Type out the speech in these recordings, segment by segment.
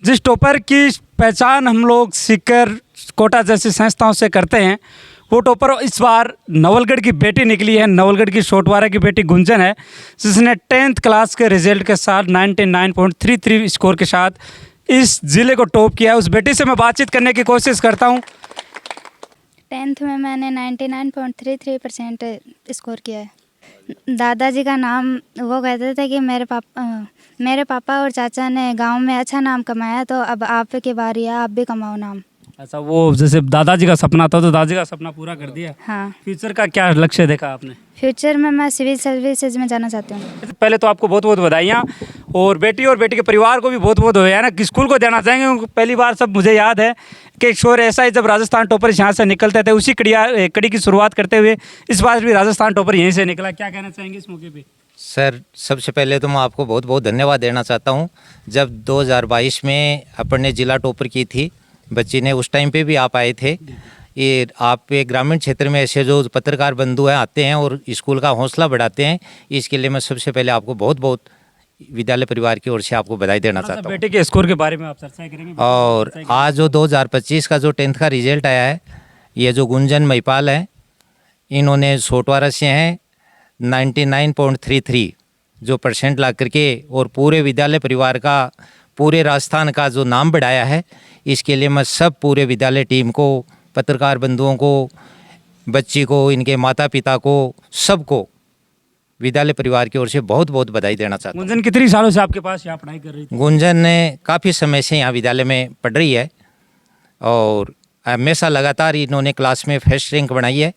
जिस टॉपर की पहचान हम लोग सीकर कोटा जैसी संस्थाओं से करते हैं, वो टॉपर इस बार नवलगढ़ की बेटी निकली है। नवलगढ़ की सोटवारा की बेटी गुंजन है, जिसने 10th क्लास के रिजल्ट के साथ 99.33 स्कोर के साथ इस ज़िले को टॉप किया है। उस बेटी से मैं बातचीत करने की कोशिश करता हूँ। 10th में मैंने 99.33% स्कोर किया है। दादाजी का नाम वो कहते थे कि मेरे पापा और चाचा ने गांव में अच्छा नाम कमाया, तो अब आपकी बारी है, आप भी कमाओ नाम। अच्छा, वो जैसे दादाजी का सपना था तो दादाजी का सपना पूरा कर दिया। हाँ, फ्यूचर का क्या लक्ष्य देखा आपने? फ्यूचर में मैं सिविल सर्विसेज में जाना चाहती हूँ। पहले तो आपको बहुत बहुत बधाइयाँ, और बेटी के परिवार को भी बहुत बहुत बधाइयाँ ना। स्कूल को देना चाहेंगे क्योंकि पहली बार सब मुझे याद है कि एक शोर ऐसा ही जब राजस्थान टॉपर यहाँ से निकलते थे, उसी कड़ी की शुरुआत करते हुए इस बार भी राजस्थान टॉपर यहीं से निकला। क्या कहना चाहेंगे इस मौके पर? सर, सबसे पहले तो मैं आपको बहुत बहुत धन्यवाद देना चाहता हूँ। जब 2022 में अपन ने जिला टॉपर की थी बच्ची ने, उस टाइम पे भी आप आए थे। ये आप एक ग्रामीण क्षेत्र में ऐसे जो पत्रकार बंधु हैं आते हैं और स्कूल का हौसला बढ़ाते हैं, इसके लिए मैं सबसे पहले आपको बहुत बहुत विद्यालय परिवार की ओर से आपको बधाई देना चाहता हूँ। बेटे के स्कोर के बारे में आप चर्चा करेंगे? और आज जो 2025 का जो 10th का रिजल्ट आया है, ये जो गुंजन महिपाल है, इन्होंने सोटवारा से हैं 99.33 जो % ला करके और पूरे विद्यालय परिवार का, पूरे राजस्थान का जो नाम बढ़ाया है, इसके लिए मैं सब पूरे विद्यालय टीम को, पत्रकार बंधुओं को, बच्ची को, इनके माता पिता को, सबको विद्यालय परिवार की ओर से बहुत बहुत बधाई देना चाहता हूँ। गुंजन कितनी सालों से आपके पास यहाँ पढ़ाई कर रही थी? गुंजन ने काफ़ी समय से यहाँ विद्यालय में पढ़ रही है और हमेशा लगातार इन्होंने क्लास में फर्स्ट रैंक बनाई है।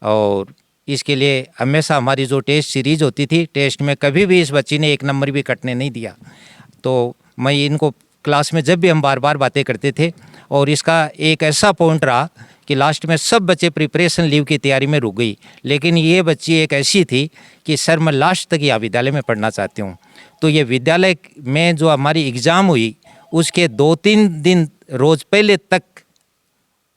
और इसके लिए हमेशा हमारी जो टेस्ट सीरीज होती थी, टेस्ट में कभी भी इस बच्ची ने 1 नंबर भी कटने नहीं दिया। तो मैं इनको क्लास में जब भी हम बार बार बातें करते थे, और इसका एक ऐसा पॉइंट रहा कि लास्ट में सब बच्चे प्रिपरेशन लीव की तैयारी में रुक गई, लेकिन ये बच्ची एक ऐसी थी कि सर मैं लास्ट तक यहाँ विद्यालय में पढ़ना चाहती हूँ। तो ये विद्यालय में जो हमारी एग्ज़ाम हुई, उसके 2-3 दिन रोज़ पहले तक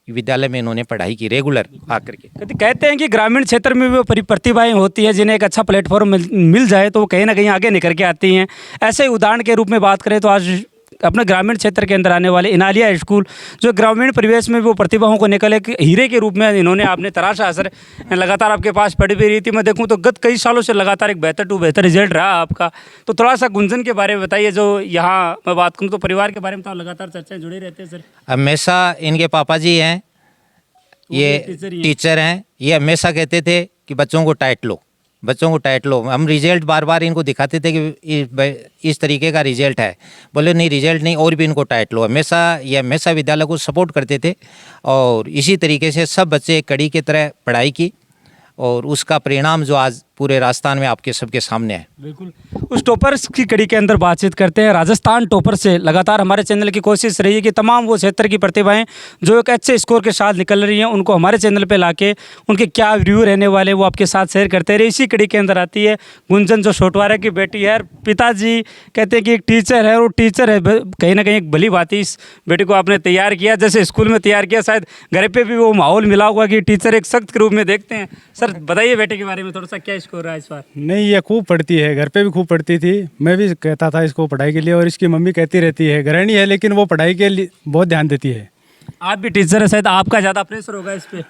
विद्यालय में इन्होंने पढ़ाई की रेगुलर आकर के। कहते हैं कि ग्रामीण क्षेत्र में भी वो प्रतिभाएं होती हैं, जिन्हें एक अच्छा प्लेटफॉर्म मिल जाए तो वो कहीं ना कहीं आगे निकल के आती हैं। ऐसे ही उदाहरण के रूप में बात करें तो आज अपने ग्रामीण क्षेत्र के अंदर आने वाले इनालिया स्कूल, जो ग्रामीण परिवेश में वो प्रतिभाओं को निकल एक हीरे के रूप में इन्होंने आपने तराशा। असर लगातार आपके पास पढ़ी भी रही थी, मैं देखूं तो गत कई सालों से लगातार एक बेहतर रिजल्ट रहा आपका। तो थोड़ा सा गुंजन के बारे में बताइए। जो यहाँ मैं बात करूँ तो परिवार के बारे में तो लगातार चर्चाएँ जुड़े रहते हैं सर। हमेशा इनके पापा जी हैं, ये टीचर हैं, ये हमेशा कहते थे कि बच्चों को टाइट लो, बच्चों को टाइट लो। हम रिजल्ट बार बार इनको दिखाते थे कि इस तरीके का रिजल्ट है, बोले नहीं रिजल्ट नहीं, और भी इनको टाइट लो। हमेशा विद्यालय को सपोर्ट करते थे, और इसी तरीके से सब बच्चे एक कड़ी की तरह पढ़ाई की, और उसका परिणाम जो आज पूरे राजस्थान में आपके सबके सामने है। बिल्कुल, उस टॉपर्स की कड़ी के अंदर बातचीत करते हैं। राजस्थान टॉपर से लगातार हमारे चैनल की कोशिश रही है कि तमाम वो क्षेत्र की प्रतिभाएं जो एक अच्छे स्कोर के साथ निकल रही हैं, उनको हमारे चैनल पे लाके उनके क्या रिव्यू रहने वाले वो आपके साथ शेयर करते रहे। इसी कड़ी के अंदर आती है गुंजन, जो सोटवारा की बेटी है। पिताजी कहते हैं कि एक टीचर है, और टीचर है कहीं ना कहीं एक भली बात। इस बेटी को आपने तैयार किया, जैसे स्कूल में तैयार किया, शायद घर पर भी वो माहौल मिला होगा कि टीचर एक सख्त के रूप में देखते हैं। सर बताइए बेटे के बारे में थोड़ा सा, क्या स्कोर रहा है इस बार? नहीं, ये खूब पढ़ती है, घर पे भी खूब पढ़ती थी। मैं भी कहता था इसको पढ़ाई के लिए, और इसकी मम्मी कहती रहती है, गृहिणी है लेकिन वो पढ़ाई के लिए बहुत ध्यान देती है। आप भी टीचर है, शायद आपका ज़्यादा प्रेशर होगा इस पे?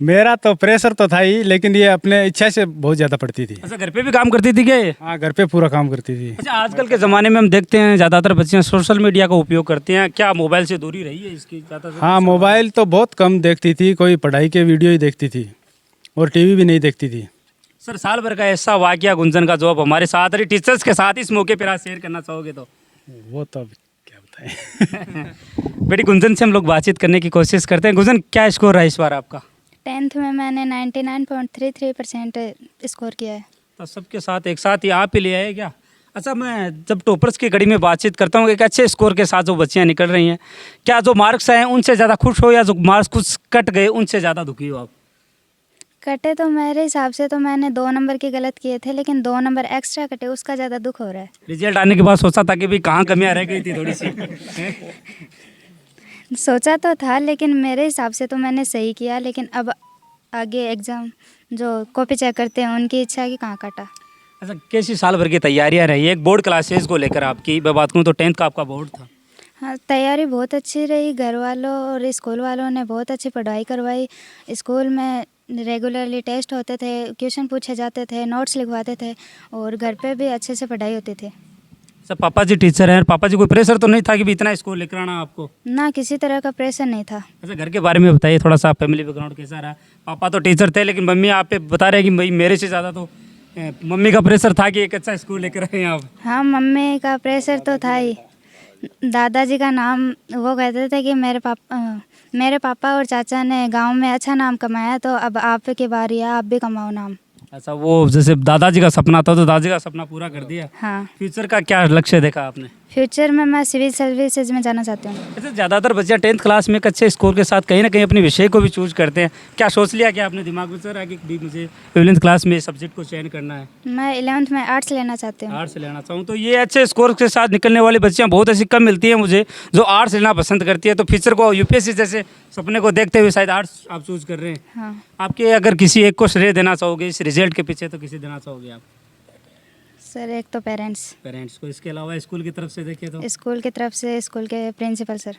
मेरा तो प्रेशर तो था ही, लेकिन ये अपने इच्छा से बहुत ज़्यादा पढ़ती थी। अच्छा, घर पे भी काम करती थी क्या ये? हाँ, घर पे पूरा काम करती थी। अच्छा, आजकल के ज़माने में हम देखते हैं ज़्यादातर बच्चियाँ सोशल मीडिया का उपयोग करती हैं, क्या मोबाइल से दूरी रही है इसकी ज़्यादा? हाँ, मोबाइल तो बहुत कम देखती थी, कोई पढ़ाई के वीडियो ही देखती थी, और टीवी भी नहीं देखती थी। सर, साल भर का ऐसा वाकया गुंजन का जो अब हमारे साथ रही टीचर्स के साथ इस मौके पर आज शेयर करना चाहोगे तो? वो तो अब क्या बताएं। बेटी गुंजन से हम लोग बातचीत करने की कोशिश करते हैं। गुंजन, क्या स्कोर रहा है इस बार आपका? 10th में मैंने 99.33% स्कोर किया है। तो सबके साथ एक साथ ही आप ही ले आए क्या? अच्छा, मैं जब टॉपर्स की कड़ी में बातचीत करता हूँ, एक अच्छे स्कोर के साथ जो बच्चियाँ निकल रही हैं, क्या जो मार्क्स आए उनसे ज़्यादा खुश हो, या जो मार्क्स कुछ कट गए उनसे ज़्यादा दुखी हो आप? कटे तो मेरे हिसाब से तो मैंने 2 नंबर के गलत किए थे, लेकिन 2 नंबर एक्स्ट्रा कटे, उसका ज़्यादा दुख हो रहा है। रिजल्ट आने के बाद सोचा था कि भाई कहाँ कमियाँ रह गई थी थोड़ी सी? सोचा तो था, लेकिन मेरे हिसाब से तो मैंने सही किया, लेकिन अब आगे एग्ज़ाम जो कॉपी चेक करते हैं उनकी इच्छा है कि कहाँ कटा। अच्छा, कैसी साल भर की तैयारियाँ रही है एक बोर्ड क्लासेस को लेकर आपकी? मैं बात करूँ तो 10th का आपका बोर्ड था। हाँ, तैयारी बहुत अच्छी रही। घर वालों और स्कूल वालों ने बहुत अच्छी पढ़ाई करवाई। स्कूल में रेगुलरली टेस्ट होते थे, क्वेश्चन पूछे जाते थे, नोट्स लिखवाते थे और घर पे भी अच्छे से पढ़ाई होती थी। सर पापा जी टीचर हैं, पापा जी कोई प्रेशर तो नहीं था कि भी इतना स्कोर लेकर आना आपको? ना किसी तरह का प्रेशर नहीं था। अच्छा, घर के बारे में बताइए थोड़ा सा, फैमिली बैकग्राउंड कैसा रहा? पापा तो टीचर थे लेकिन मम्मी आप पे बता रहे हैं कि भाई मेरे से ज़्यादा तो मम्मी का प्रेशर था कि एक अच्छा स्कूल लेकर आए आप। हाँ, मम्मी का प्रेशर तो था ही। दादाजी का नाम वो कहते थे कि मेरे पापा और चाचा ने गांव में अच्छा नाम कमाया, तो अब आपकी बारी है, आप भी कमाओ नाम। अच्छा, वो जैसे दादाजी का सपना था तो दादाजी का सपना पूरा कर दिया। हाँ, फ्यूचर का क्या लक्ष्य देखा आपने? फ्यूचर में मैं सिविल सर्विसेज में जाना चाहती हूँ। अच्छा, ज़्यादातर बच्चे 10th क्लास में एक अच्छे स्कोर के साथ कहीं ना कहीं अपने विषय को भी चूज करते हैं। क्या सोच लिया कि आपने दिमाग में सर कि भी मुझे 11th क्लास में सब्जेक्ट को चयन करना है? मैं 11th में आर्ट्स लेना चाहती हूँ। आर्ट्स लेना चाहूँ तो ये अच्छे स्कोर के साथ निकलने वाली बच्चियाँ बहुत ऐसी कम मिलती हैं मुझे जो आर्ट्स लेना पसंद करती है। तो फ्यूचर को यूपीएससी जैसे सपने को देखते हुए शायद आर्ट्स आप चूज कर रहे हैं। हाँ आपके अगर किसी एक को श्रेय देना चाहोगे इस रिजल्ट के पीछे तो किसे देना चाहोगे आप? सर, एक तो पेरेंट्स को, इसके अलावा स्कूल की तरफ से देखिए तो? स्कूल की तरफ से स्कूल के प्रिंसिपल सर।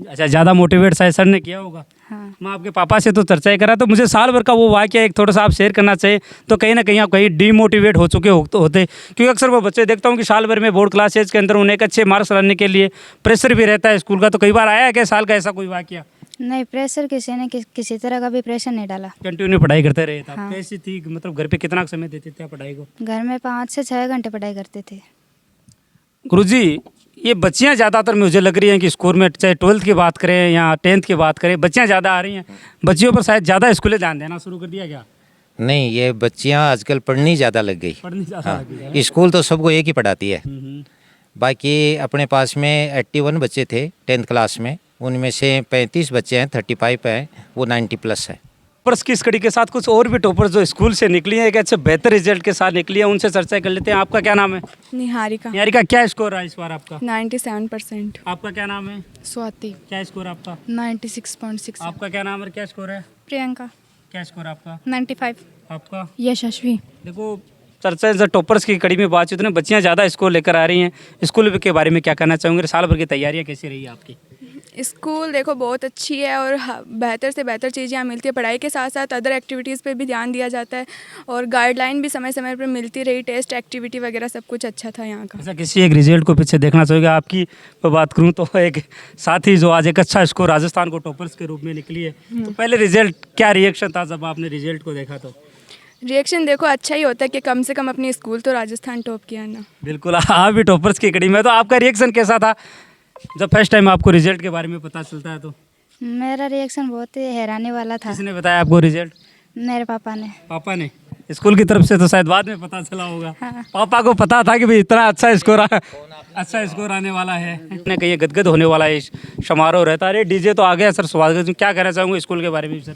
अच्छा, ज़्यादा मोटिवेट शायद सर ने किया होगा। हाँ, मैं आपके पापा से तो चर्चा ही करा, तो मुझे साल भर का वो वाक़या एक थोड़ा सा आप शेयर करना चाहिए तो कहीं ना कहीं आप कहीं डीमोटिवेट हो चुके होते, क्योंकि अक्सर वो बच्चे देखता हूँ कि साल भर में बोर्ड क्लासेज के अंदर उन्हें एक अच्छे मार्क्स लाने के लिए प्रेशर भी रहता है स्कूल का। तो कई बार आया है क्या साल का ऐसा कोई वाक़या? नहीं, प्रेशर किसी ने किसी तरह का भी प्रेशर नहीं डाला। कंटिन्यू पढ़ाई करते रहे थे आप? हाँ। कैसी थी, मतलब घर पे कितना समय देते थे आप पढ़ाई को? घर में 5 से 6 घंटे पढ़ाई करते थे। गुरुजी, ये बच्चियां ज़्यादातर मुझे लग रही हैं कि स्कूल में चाहे 12th की बात करें या 10th की बात करें, बच्चियां ज़्यादा आ रही हैं। बच्चियों पर शायद ज़्यादा स्कूलें ध्यान देना शुरू कर दिया क्या? नहीं, ये बच्चियाँ आजकल पढ़नी ज़्यादा लग गई। पढ़नी ज़्यादा हाँ, लगी है। स्कूल तो सबको एक ही पढ़ाती है। हम्म। बाकी अपने पास में 81 बच्चे थे 10th क्लास में, उनमें से 35 बच्चे हैं, 35 हैं, वो 90+ है। टॉपर्स की इस कड़ी के साथ कुछ और भी टॉपर्स जो स्कूल से निकली हैं एक अच्छे बेहतर रिजल्ट के साथ निकली है, उनसे चर्चा कर लेते हैं। आपका क्या नाम है? निहारिका। निहारिका, क्या स्कोर रहा इस बार आपका? 97%। आपका क्या नाम है? स्वाति। क्या स्कोर आपका? 96.6। आपका क्या नाम है, क्या स्कोर है? प्रियंका। क्या स्कोर आपका? 95। आपका? यशस्वी। देखो, चर्चा जब टॉपर्स की कड़ी में बातचीत में बच्चियां ज़्यादा स्कोर लेकर आ रही हैं, स्कूल के बारे में क्या कहना चाहूँगे? साल भर की तैयारियाँ कैसी रही आपकी? स्कूल देखो बहुत अच्छी है और बेहतर से बेहतर चीज़ें यहाँ मिलती है। पढ़ाई के साथ साथ अदर एक्टिविटीज़ पे भी ध्यान दिया जाता है और गाइडलाइन भी समय समय पर मिलती रही। टेस्ट एक्टिविटी वगैरह सब कुछ अच्छा था यहाँ का। ऐसा किसी एक रिजल्ट को पीछे देखना चाहिए? आपकी बात करूँ तो एक साथी जो आज एक अच्छा स्कोर राजस्थान को टॉपर्स के रूप में निकली है, तो पहले रिजल्ट क्या रिएक्शन था जब आपने रिजल्ट को देखा? तो रिएक्शन देखो अच्छा ही होता है कि कम से कम अपनी स्कूल तो राजस्थान टॉप किया ना। बिल्कुल, आप भी टॉपर्स की कड़ी में, तो आपका रिएक्शन कैसा था जब फर्स्ट टाइम आपको रिजल्ट के बारे में पता चलता है? तो मेरा रिएक्शन बहुत ही हैरानी वाला था। किसने बताया आपको रिजल्ट? मेरे पापा ने। पापा ने? स्कूल की तरफ से तो शायद बाद में पता चला होगा। हाँ। पापा को पता था कि भाई इतना अच्छा स्कोर आने वाला है, ने कहीं गदगद होने वाला है समारोह रहता है। अरे डीजे तो आ गया सर, स्वागत। क्या कहना चाहूँगा स्कूल के बारे में sir?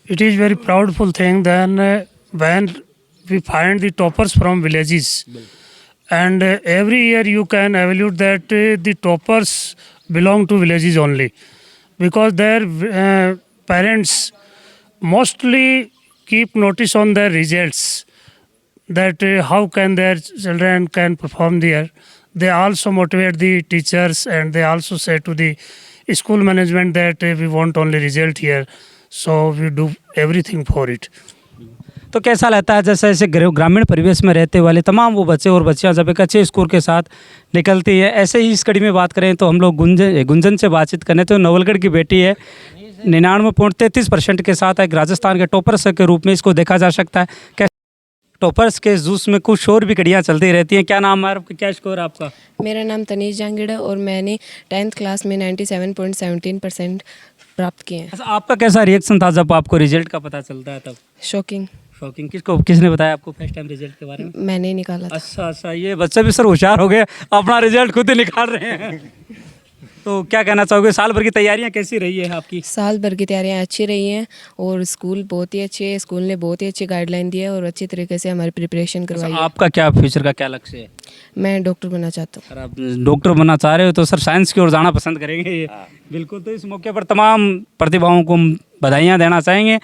It is very proudful thing then when we find the toppers from villages, and every year you can evaluate that the toppers belong to villages only, because their parents mostly keep notice on their results, that how can their children can perform there. They also motivate the teachers and they also say to the school management that we want only result here, so we do everything for it. तो कैसा लगता है जैसे ऐसे ग्रामीण परिवेश में रहते वाले तमाम वो बच्चे और बच्चियां जब एक अच्छे स्कोर के साथ निकलती है? ऐसे ही इस कड़ी में बात करें तो हम लोग गुंजन से बातचीत करें तो नवलगढ़ की बेटी है, 99.33% के साथ एक राजस्थान के टॉपर्स के रूप में इसको देखा जा सकता है। क्या टॉपर्स के जूस में कुछ और भी कड़ियाँ चलती रहती हैं? क्या नाम है आपका, क्या स्कोर है आपका? मेरा नाम तनीश जहांगीर है और मैंने 10th क्लास में 97.17% प्राप्त किए हैं। अच्छा, आपका कैसा रिएक्शन था जब आपको रिजल्ट का पता चलता है तब? शॉकिंग। शॉकिंग। किसने बताया आपको फर्स्ट टाइम रिजल्ट के बारे में? मैंने ही निकाला था। अच्छा, ये बच्चे भी सर होशियार हो गए, अपना रिजल्ट खुद ही निकाल रहे हैं। तो क्या कहना चाहोगे, साल भर की तैयारियां कैसी रही है आपकी? साल भर की तैयारियां अच्छी रही हैं और स्कूल बहुत ही अच्छे है। स्कूल ने बहुत ही अच्छी गाइडलाइन दी है और अच्छी तरीके से हमारी प्रिपरेशन करवाई है। आपका क्या फ्यूचर का क्या लक्ष्य है? मैं डॉक्टर बनना चाहता हूँ। अगर आप डॉक्टर बनना चाह रहे हो तो सर साइंस की ओर जाना पसंद करेंगे ये? बिल्कुल। तो इस मौके पर तमाम प्रतिभाओं को हम बधाइयाँ देना चाहेंगे